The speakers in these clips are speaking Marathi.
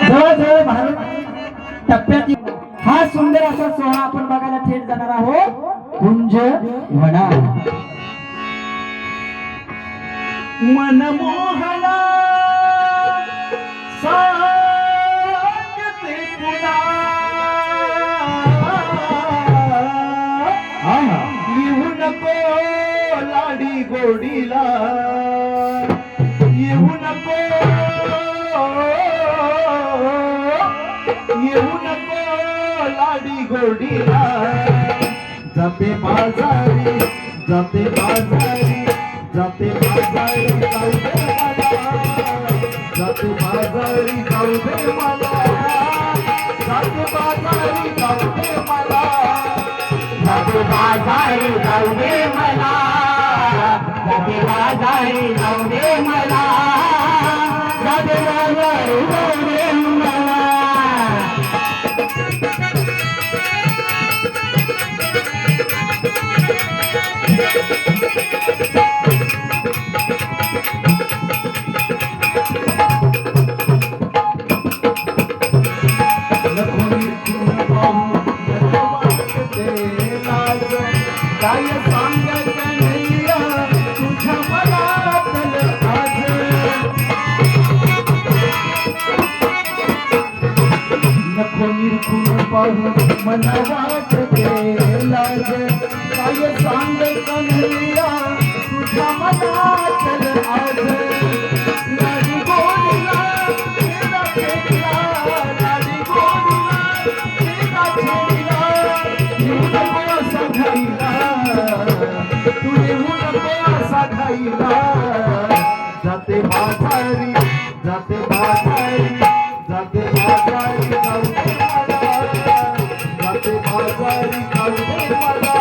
जवळजवळ भारत टप्प्यात हा सुंदर असा सोहळा आपण बघायला थेट जाणार आहोत कुंज वना मनमोहना सांगते पुन्हा येऊ नको लाडी गोडीला येऊ नको लाडी गोडीला जाते बाजारी जाते बाजारी जाते बाजारी जाऊ दे मला जाते बाजारी जाऊ दे मला जाते बाजारी जाऊ दे मला जाते बाजारी जाऊ दे मला जाते बाजारी जाऊ दे मला जाते बाजारी जाऊ दे मला काय सांगत नैया तुझ्या मनात आज नको निरखून पाहून मना वाटते लाज काय सांगत नैया तुझ्या मनात आज लाडी गोडीला छेडा छेडला लाडी गोडीला छेडा छेडला जाते बाजारी जाते बाजारी जाते बाजारी जाऊ दे मला जाते बाजारी जाऊ दे मला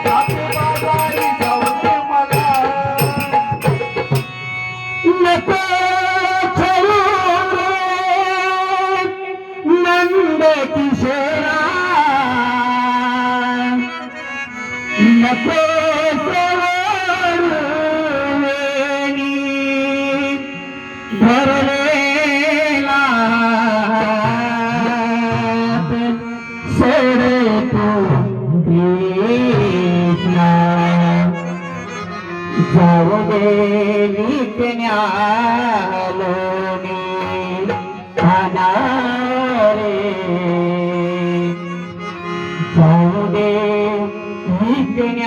जाते बाजारी जाऊ दे मला नको छळू नंद किशोरा नको भरलेला सोडे तो कृष्णा जाऊ दे विकण्यालोनी खाणारे जाऊ दे विकण्यालोनी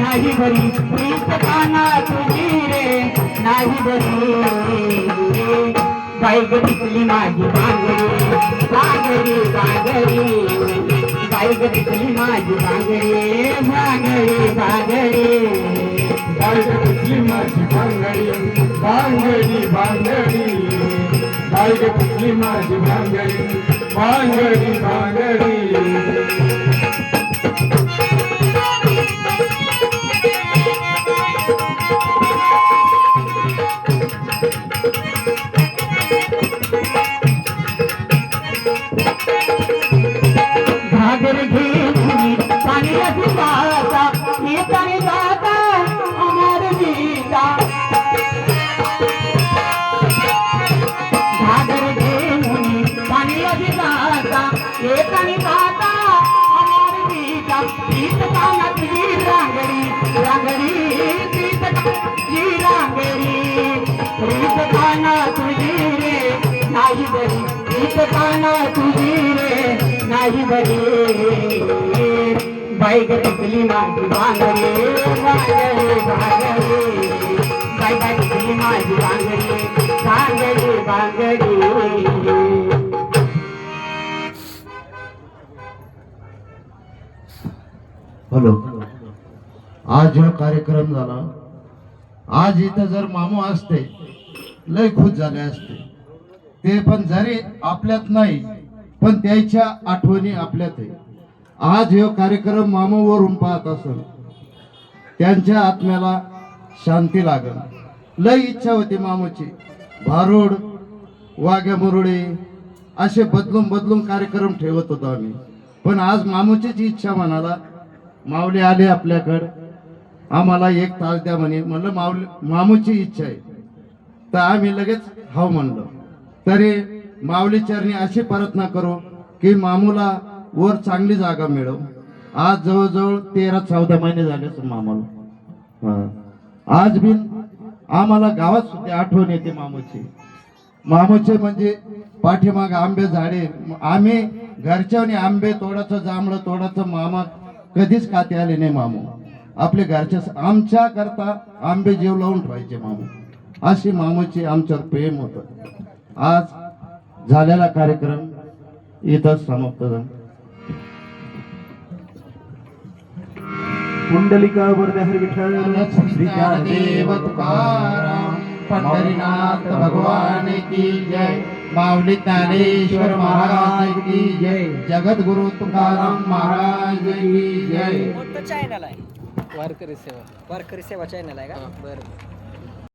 नाही बरी प्रीतकाना तुझी रे नाही बरी बाई ग टिकली माझी बांगडी बांगडी बांगडी बाई ग टिकली माझी बांगडी बांगडी बांगडी बाई ग टिकली माझी बांगडी बांगडी बांगडी बाई ग टिकली माझी बांगडी बांगडी बांगडी घागर घेऊन पाणी जाता येताने जाता अमर गीता घागर घेऊन पाणी जाता येताने जाता अमर गीता गीतकाना तुझी रांगडी रांगडी गीतकाची रांगडी गीतकाना तुझी रे नाही बरी गीतकाना तुझी रे नाही बरी बाई ग टिकली माझी बांगडी बांगडी बांगडी बाई ग टिकली माझी बांगडी बांगडी बांगडी हॅलो आज जो कार्यक्रम झाला आज इथं जर मामू असते लय खुश झाले असते ते पण जरी आपल्यात नाही पण त्याच्या आठवणी आपल्यात आहे आज हे कार्यक्रम मामावरून पाहत असेल त्यांच्या आत्म्याला शांती लागल। लय इच्छा होती मामूची, भारूड वाघ्या मुरळी असे बदलून बदलून कार्यक्रम ठेवत होतो आम्ही, पण आज मामूचीच इच्छा म्हणाला, माऊली आले आपल्याकडं, आम्हाला 1 तास द्या म्हणे। म्हणलं मामूची इच्छा आहे तर आम्ही लगेच हो म्हणलो। तरी माऊली चरणी अशी प्रार्थना करू की मामूला वर चांगली जागा मिळो। आज जवळजवळ 13-14 महिने झाले असं मामाला। आज बी आम्हाला गावात सुद्धा आठवण येते मामूची। मामूचे म्हणजे पाठीमाग आंबे झाडे, आम्ही घरच्याने आंबे तोडाचं, जांभळं तोडाचं मामा कधीच खाते आले नाही। मामू आपले घरच्या आमच्या करता आंबे जीव लावून ठेवायचे मामू, अशी मामूची आमच्यावर प्रेम होत। आज झालेला कार्यक्रम इथंच समाप्त झाला। पुंडलिका वरदे हरी विठ्ठल श्री देव तुकाराम पंढरीनाथ भगवान की जय, माऊली ज्ञानेश्वर महाराज की जय, जगद्गुरु तुकाराम महाराज की जय। कोणतं चॅनल आहे? वारकरी सेवा चॅनल आहे का? बरं.